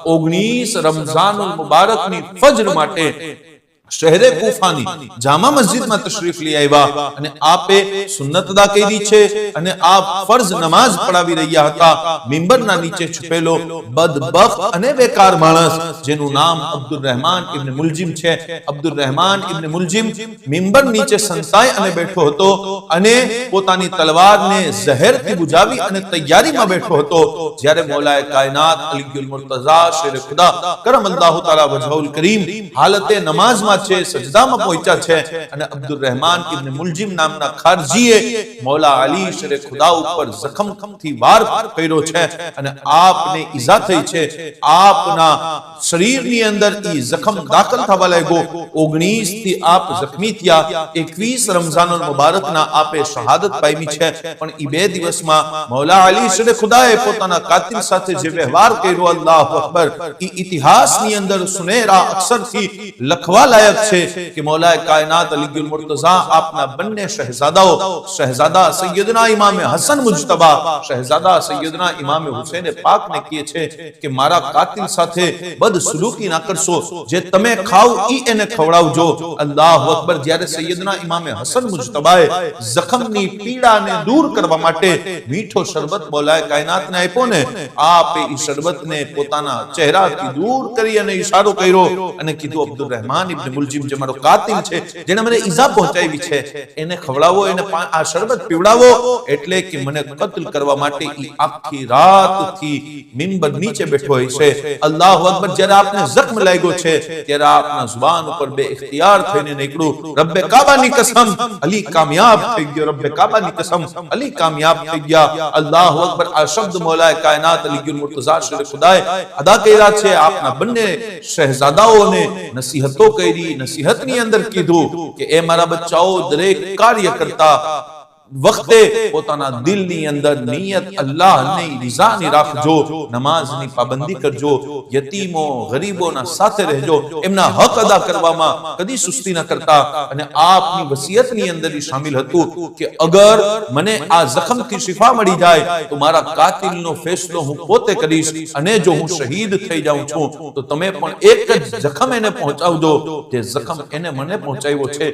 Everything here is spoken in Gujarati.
19 રમઝાનુલ મુબારકની ફજર માટે શહેરે કૂફાની જામા મસ્જિદમાં તશરીફ લઈ આવ્યા અને આપે સુન્નત અદા કરી છે અને આપ ફરજ નમાઝ પઢાવી રહ્યા હતા. મિંબરના નીચે છુપેલો બદબખ્ત અને બેકાર માણસ જેનું નામ અબ્દુર રહેમાન ઇબ્ન મુલજિમ છે. અબ્દુર રહેમાન ઇબ્ન મુલજિમ મિંબર નીચે સંતાઈ અને બેઠો હતો અને પોતાની તલવારને ઝહેરથી બુજાવી અને તૈયારીમાં બેઠો હતો. જ્યારે મૌલાએ કાયનાત અલીયુલ મુર્તઝા શેર ખુદા કરમલ્લાહુ તઆલા વજહુલ કરીમ હાલતે નમાઝમાં છે, સજદામાં પહોંચ્યા છે અને અબ્દુર રહેમાન ઇબ્ન મુલજિમ નામના ખારજીએ મૌલા અલી શેર ખુદા ઉપર જખમથી વાર કર્યો છે અને આપને ઈજા થઈ છે. આપના શરીરની અંદર ઈ જખમ દાખલ થવા લાગ્યો. 19 થી આપ જખમી થયા. 21 રમઝાનુલ મુબારકના આપે શહાદત પામી છે. પણ ઈ બે દિવસમાં મૌલા અલી શેર ખુદાએ પોતાના કાતિલ સાથે જે વ્યવહાર કર્યો, અલ્લાહુ અકબર, ઈ ઇતિહાસની અંદર સુનેરા અક્ષરથી લખવા લાયક છે કે મૌલાએ કાયનાત અલીયુલ મુર્તઝા આપના બંને શહેજાદાઓ, શહેજાદા સૈયદના ઇમામ હસન મુજતબા, શહેજાદા સૈયદના ઇમામ હુસૈન પાક ને કહે છે કે મારા કાતિલ સાથે બદસલુકી ના કરશો, જે તમે ખાવ ઈ એને ખવડાવજો. અલ્લાહુ અકબર. જ્યારે સૈયદના ઇમામ હસન મુજતબાએ જખમની પીડાને દૂર કરવા માટે મીઠો શરબત મૌલાએ કાયનાતને આપ્યો ને, આપે ઈ શરબતને પોતાના ચહેરાથી દૂર કરી અને ઈશારો કર્યો અને કીધું, અબ્દુર રહેમાન ઇબ્ન મુલજિમ જે મારો કાતિલ છે, જેને મને ઈજા પહોંચાવી છે, એને ખવડાવો, એને આ શરબત પીવડાવો, એટલે કે મને કત્લ કરવા માટે ઈ આખી રાતથી મિંબર નીચે બેઠો હોય છે. અલ્લાહુ અકબર. જ્યારે આપને જખ્મ લાગ્યો છે ત્યારે આપના જુબાન ઉપર બે ઇખ્તિયાર થઈને નીકળ્યું, રબ્બે કાબાની કસમ, અલી કામયાબ થઈ ગયો, રબ્બે કાબાની કસમ, અલી કામયાબ થઈ ગયા. અલ્લાહુ અકબર. આ શબ્દ મૌલાએ કાયનાત અલીયુલ મુર્તઝા શેર ખુદાએ અદા કર્યા છે. આપના બંને શહેજાદાઓને નસીહતો કરી. નસીહતની અંદર કીધું કે એ મારા બચ્ચાઓ, દરેક કાર્ય કરતા વખતે પોતાના દિલની અંદર નિયત અલ્લાહની રઝાની રાખજો, નમાઝની પાબંદી કરજો, યતીમો ગરીબોના સાથે રહેજો, એમના હક અદા કરવામાં કદી સુસ્તી ન કરતા. અને આપની વસિયતની અંદર શામિલ હતું કે અગર મને આ જખમથી શિફા મળી જાય તો મારા કાતિલનો ફેસલો હું પોતે કરીશ, અને જો હું શહીદ થઈ જાઉં છું તો તમે પણ એક જ જખમ એને પહોંચાવજો જે જખમ એને મને પહોંચાવ્યો છે.